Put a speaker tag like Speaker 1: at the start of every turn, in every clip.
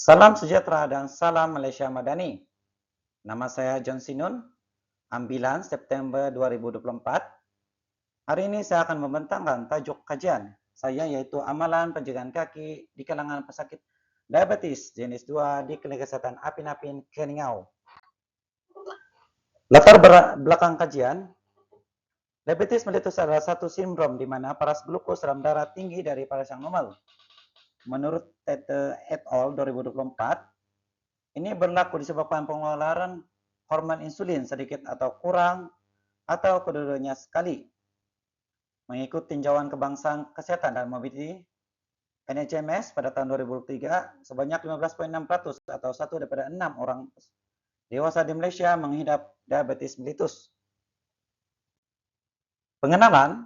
Speaker 1: Salam sejahtera dan salam Malaysia Madani. Nama saya John Sinun, ambilan September 2024. Hari ini saya akan membentangkan tajuk kajian saya yaitu amalan penjagaan kaki di kalangan pesakit diabetes jenis 2 di Klinik Kesehatan Apin Apin, Keningau. Latar belakang kajian, diabetes mellitus adalah satu sindrom di mana paras glukos dalam darah tinggi dari paras yang normal. Menurut Tete et al. 2024, ini berlaku disebabkan pengeluaran hormon insulin sedikit atau kurang atau kedua-duanya sekali. Mengikut tinjauan Kebangsaan Kesehatan dan Mobility NHMS pada tahun 2003, sebanyak 15,6% atau 1 daripada 6 orang dewasa di Malaysia mengidap diabetes mellitus. Pengenalan,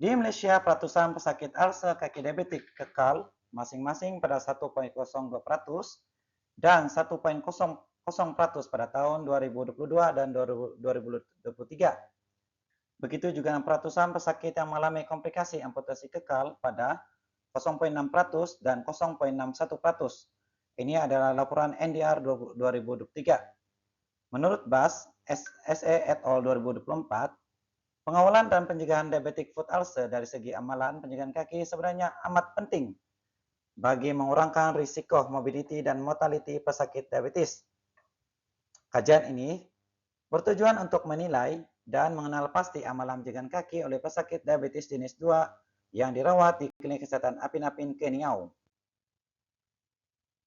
Speaker 1: di Malaysia ratusan pesakit ulcer kaki diabetik kekal masing-masing pada 1,02% dan 1,00% pada tahun 2022 dan 2023. Begitu juga dengan ratusan pesakit yang mengalami komplikasi amputasi kekal pada 0,6% dan 0,61%. Ini adalah laporan NDR 2023. Menurut BAS, SE et al. 2024, pengawalan dan pencegahan diabetic foot ulcer dari segi amalan penjagaan kaki sebenarnya amat penting bagi mengurangkan risiko morbidity dan mortality pesakit diabetes. Kajian ini bertujuan untuk menilai dan mengenal pasti amalan penjagaan kaki oleh pesakit diabetes jenis 2 yang dirawat di Klinik Kesehatan Apin Apin, Keningau.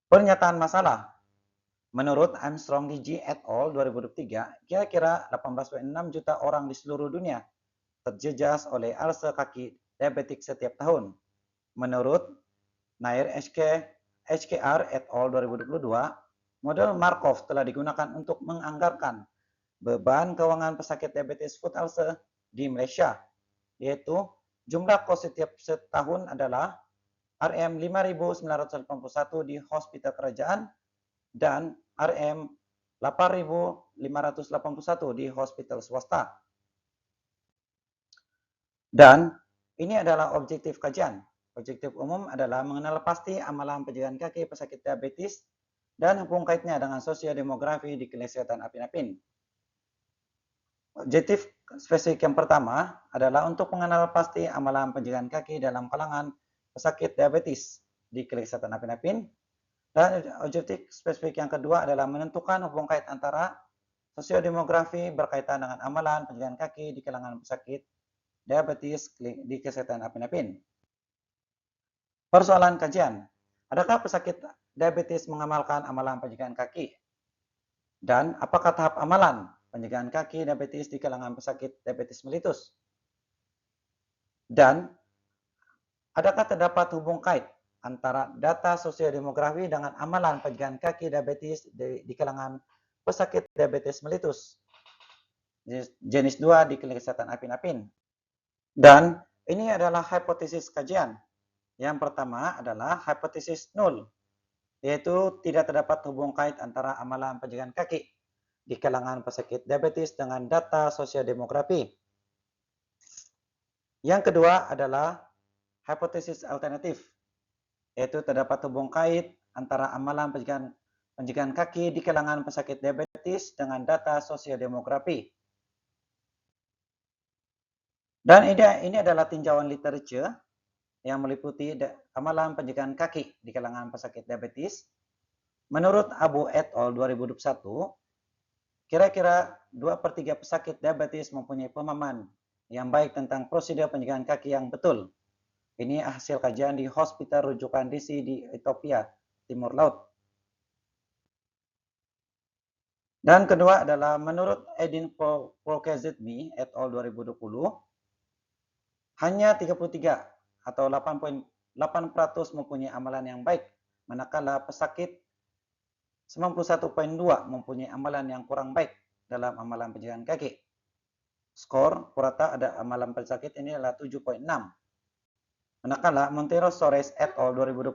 Speaker 1: Pernyataan masalah. Menurut Armstrong DG et al. 2023, kira-kira 18,6 juta orang di seluruh dunia terjejas oleh ulcer kaki diabetik setiap tahun. Menurut Nair HKR et al. 2022, model Markov telah digunakan untuk menganggarkan beban keuangan pesakit diabetes foot ulcer di Malaysia, yaitu jumlah kos setiap setahun adalah RM5.981 di hospital kerajaan dan RM8.581 di hospital swasta. Dan ini adalah objektif kajian. Objektif umum adalah mengenal pasti amalan penjagaan kaki pesakit diabetes dan hubung kaitnya dengan sosiodemografi di Klinik Kesehatan Apin Apin. Objektif spesifik yang pertama adalah untuk mengenal pasti amalan penjagaan kaki dalam kalangan pesakit diabetes di Klinik Kesehatan Apin Apin. Dan objektif spesifik yang kedua adalah menentukan hubung kait antara sosiodemografi berkaitan dengan amalan penjagaan kaki di kalangan pesakit diabetes di Kesehatan Apin Apin. Persoalan kajian, adakah pesakit diabetes mengamalkan amalan penjagaan kaki? Dan apakah tahap amalan penjagaan kaki diabetes di kalangan pesakit diabetes mellitus? Dan adakah terdapat hubung kait antara data sosiodemografi dengan amalan penjagaan kaki diabetes di kalangan pesakit diabetes mellitus jenis 2 di Klinik Kesehatan Apin Apin? Dan ini adalah hipotesis kajian. Yang pertama adalah hipotesis nol, yaitu tidak terdapat hubung kait antara amalan penjagaan kaki di kalangan pesakit diabetes dengan data sosiodemografi. Yang kedua adalah hipotesis alternatif, yaitu terdapat hubung kait antara amalan penjagaan kaki di kalangan pesakit diabetes dengan data sosiodemografi. Dan ini adalah tinjauan literatur yang meliputi amalan penjagaan kaki di kalangan pesakit diabetes. Menurut Abu et al. 2021, kira-kira 2/3 pesakit diabetes mempunyai pemahaman yang baik tentang prosedur penjagaan kaki yang betul. Ini hasil kajian di Hospital Rujukan DC di Ethiopia, Timur Laut. Dan kedua adalah menurut Edin Polkezidmi et al. 2020, hanya 33 atau 8,8% mempunyai amalan yang baik, manakala pesakit 91,2 mempunyai amalan yang kurang baik dalam amalan penjagaan kaki. Skor purata ada amalan pesakit ini adalah 7,6. Manakala Montero Sores et al. 2020,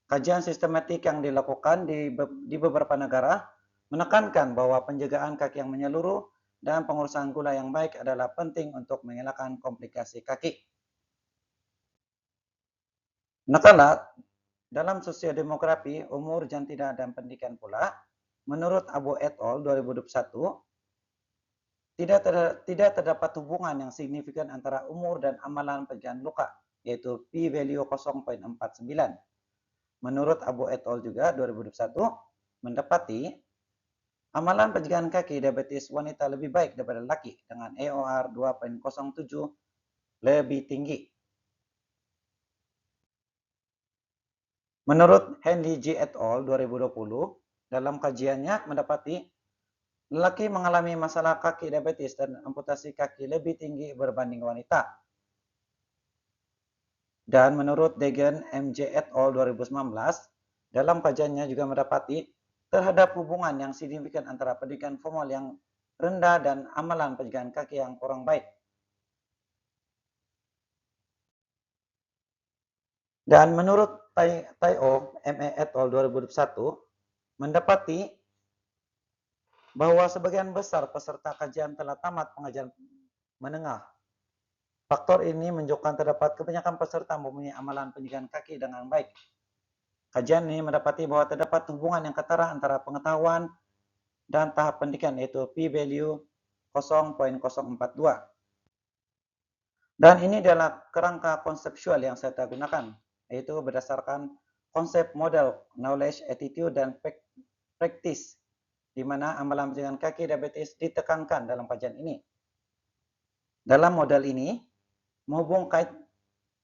Speaker 1: kajian sistematik yang dilakukan di beberapa negara menekankan bahwa penjagaan kaki yang menyeluruh dan pengurusan gula yang baik adalah penting untuk mengelakkan komplikasi kaki. Manakala dalam sosiodemografi, umur, jantina, dan pendidikan pula, menurut Abu et al. 2021, tidak terdapat hubungan yang signifikan antara umur dan amalan pencegahan luka, yaitu p-value 0,49. Menurut Abu et al. juga 2021, mendapati amalan pencegahan kaki diabetes wanita lebih baik daripada laki dengan AOR 2,07 lebih tinggi. Menurut Henry G. et al. 2020, dalam kajiannya mendapati lelaki mengalami masalah kaki diabetes dan amputasi kaki lebih tinggi berbanding wanita. Dan menurut Degen M.J. et al. 2019, dalam kajiannya juga mendapati terhadap hubungan yang signifikan antara pendidikan formal yang rendah dan amalan pencegahan kaki yang kurang baik. Dan menurut Taiyo M.E. et al. 2021, mendapati bahwa sebagian besar peserta kajian telah tamat pengajaran menengah. Faktor ini menunjukkan terdapat kebanyakan peserta mempunyai amalan pencegahan kaki dengan baik. Kajian ini mendapati bahwa terdapat hubungan yang ketara antara pengetahuan dan tahap pendidikan, yaitu p-value 0,042. Dan ini adalah kerangka konseptual yang saya gunakan, yaitu berdasarkan konsep model, knowledge, attitude, dan practice, di mana amalan pencegahan kaki diabetes ditekankan dalam kajian ini. Dalam model ini, menghubung kait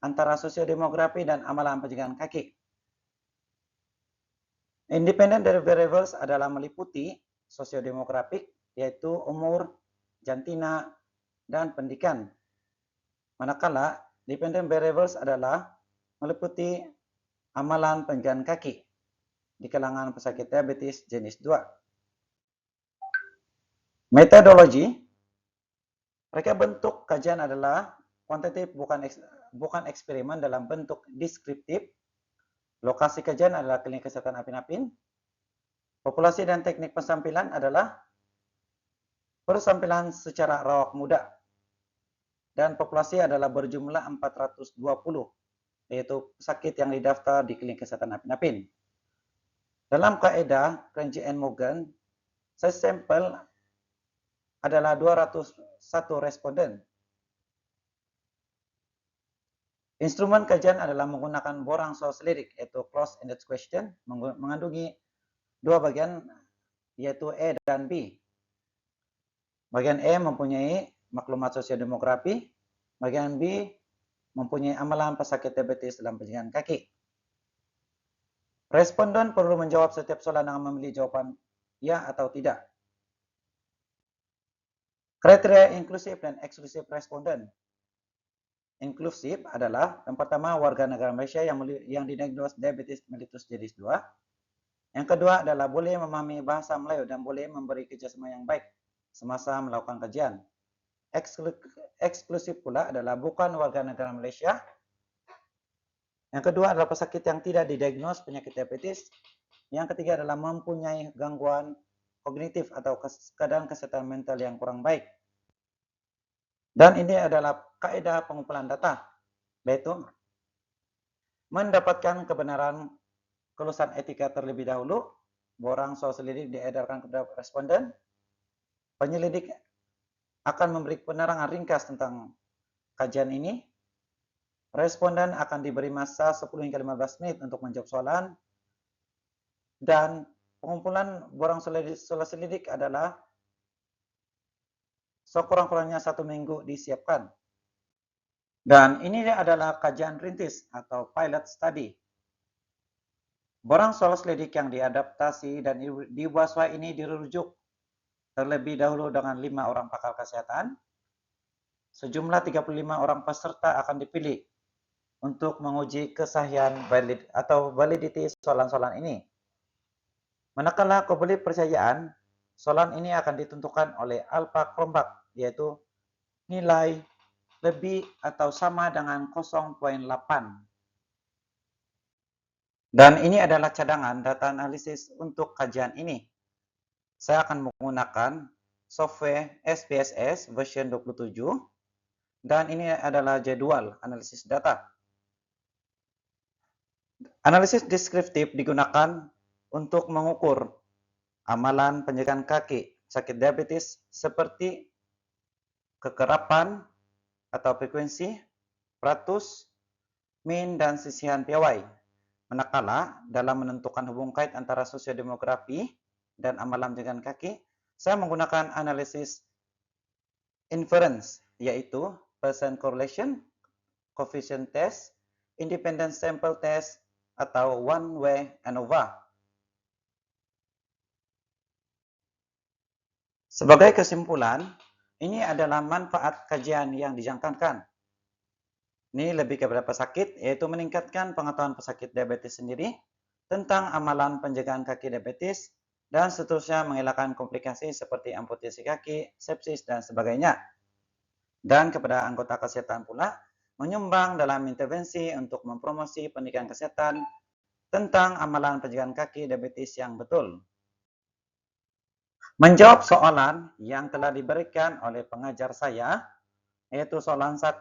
Speaker 1: antara sosiodemografi dan amalan pencegahan kaki. Independent variables adalah meliputi sosiodemografik, yaitu umur, jantina, dan pendidikan. Manakala dependent variables adalah meliputi amalan pencegahan kaki di kalangan pesakit diabetes jenis 2. Metodologi, reka bentuk kajian adalah kuantitatif bukan eksperimen dalam bentuk deskriptif. Lokasi kajian adalah klinik kesehatan Apin-Apin. Populasi dan teknik pensampilan adalah persampilan secara rawak muda. Dan populasi adalah berjumlah 420, yaitu pesakit yang didaftar di klinik kesehatan Apin-Apin. Dalam kaedah Cranji and Morgan, size sampel adalah 201 responden. Instrumen kajian adalah menggunakan borang soal selidik, yaitu closed-ended question, mengandungi dua bagian, yaitu E dan B. Bagian E mempunyai maklumat sosiodemografi, bagian B mempunyai amalan pesakit diabetes dalam pencegahan kaki. Responden perlu menjawab setiap soalan dengan memilih jawaban ya atau tidak. Kriteria inklusif dan eksklusif responden. Inklusif adalah yang pertama warga negara Malaysia yang didiagnos diabetes mellitus jenis 2. Yang kedua adalah boleh memahami bahasa Melayu dan boleh memberi kerjasama yang baik semasa melakukan kajian. Eksklusif pula adalah bukan warga negara Malaysia. Yang kedua adalah pesakit yang tidak didiagnos penyakit diabetes. Yang ketiga adalah mempunyai gangguan kognitif atau keadaan kesehatan mental yang kurang baik. Dan ini adalah kaedah pengumpulan data, yaitu mendapatkan kebenaran kelulusan etika terlebih dahulu, borang soal selidik diedarkan kepada responden, penyelidik akan memberi penerangan ringkas tentang kajian ini, responden akan diberi masa 10 hingga 15 menit untuk menjawab soalan, dan pengumpulan borang soal selidik adalah sekurang-kurangnya 1 minggu disiapkan. Dan ini adalah kajian rintis atau pilot study. Borang soal selidik yang diadaptasi dan dibuat ini dirujuk terlebih dahulu dengan 5 orang pakar kesehatan. Sejumlah 35 orang peserta akan dipilih untuk menguji kesahihan validity soalan-soalan ini. Manakala kepercayaan, soalan ini akan ditentukan oleh alpha kelompok, yaitu nilai lebih atau sama dengan 0,8. Dan ini adalah cadangan data analisis untuk kajian ini. Saya akan menggunakan software SPSS version 27, dan ini adalah jadwal analisis data. Analisis deskriptif digunakan untuk mengukur amalan penjagaan kaki sakit diabetes seperti kekerapan atau frekuensi, peratus, mean, dan sisihan piawai. Manakala dalam menentukan hubungan kait antara sosiodemografi dan amalan penjagaan kaki, saya menggunakan analisis inference, yaitu Pearson correlation, coefficient test, independent sample test, atau one-way ANOVA. Sebagai kesimpulan, ini adalah manfaat kajian yang dijangkakan. Ini lebih kepada pesakit, yaitu meningkatkan pengetahuan pesakit diabetes sendiri, tentang amalan penjagaan kaki diabetes, dan seterusnya mengelakkan komplikasi seperti amputasi kaki, sepsis, dan sebagainya. Dan kepada anggota kesehatan pula, menyumbang dalam intervensi untuk mempromosi pendidikan kesehatan tentang amalan penjagaan kaki diabetes yang betul. Menjawab soalan yang telah diberikan oleh pengajar saya, yaitu soalan 1,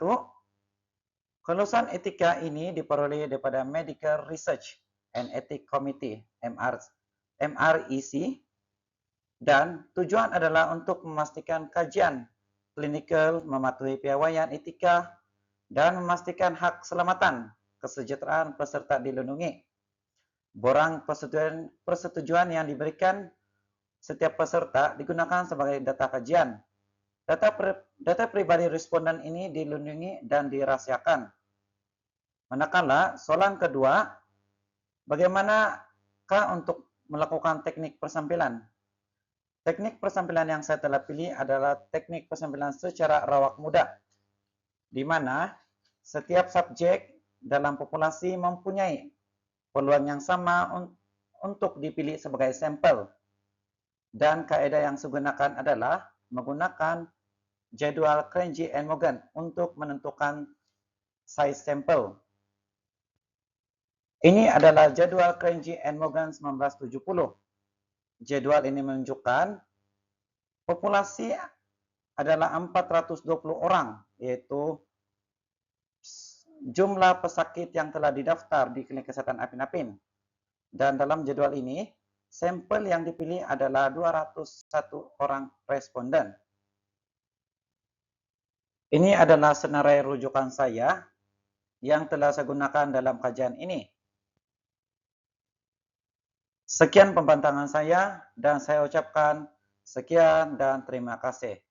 Speaker 1: kelulusan etika ini diperoleh daripada Medical Research and Ethics Committee, MREC, dan tujuan adalah untuk memastikan kajian klinikal mematuhi piawaian etika dan memastikan hak keselamatan kesejahteraan peserta dilindungi. Borang persetujuan yang diberikan setiap peserta digunakan sebagai data kajian. Data pribadi responden ini dilindungi dan dirahasiakan. Manakala soalan kedua, bagaimanakah untuk melakukan teknik persampilan? Teknik persampilan yang saya telah pilih adalah teknik persampilan secara rawak muda, di mana setiap subjek dalam populasi mempunyai peluang yang sama untuk dipilih sebagai sampel. Dan kaedah yang digunakan adalah menggunakan jadwal Cranji and Morgan untuk menentukan size sampel. Ini adalah jadwal Cranji and Morgan 1970. Jadwal ini menunjukkan populasi adalah 420 orang, yaitu jumlah pesakit yang telah didaftar di klinik kesehatan Apin-Apin. Dan dalam jadwal ini, sampel yang dipilih adalah 201 orang responden. Ini adalah senarai rujukan saya yang telah saya gunakan dalam kajian ini. Sekian pembantangan saya dan saya ucapkan sekian dan terima kasih.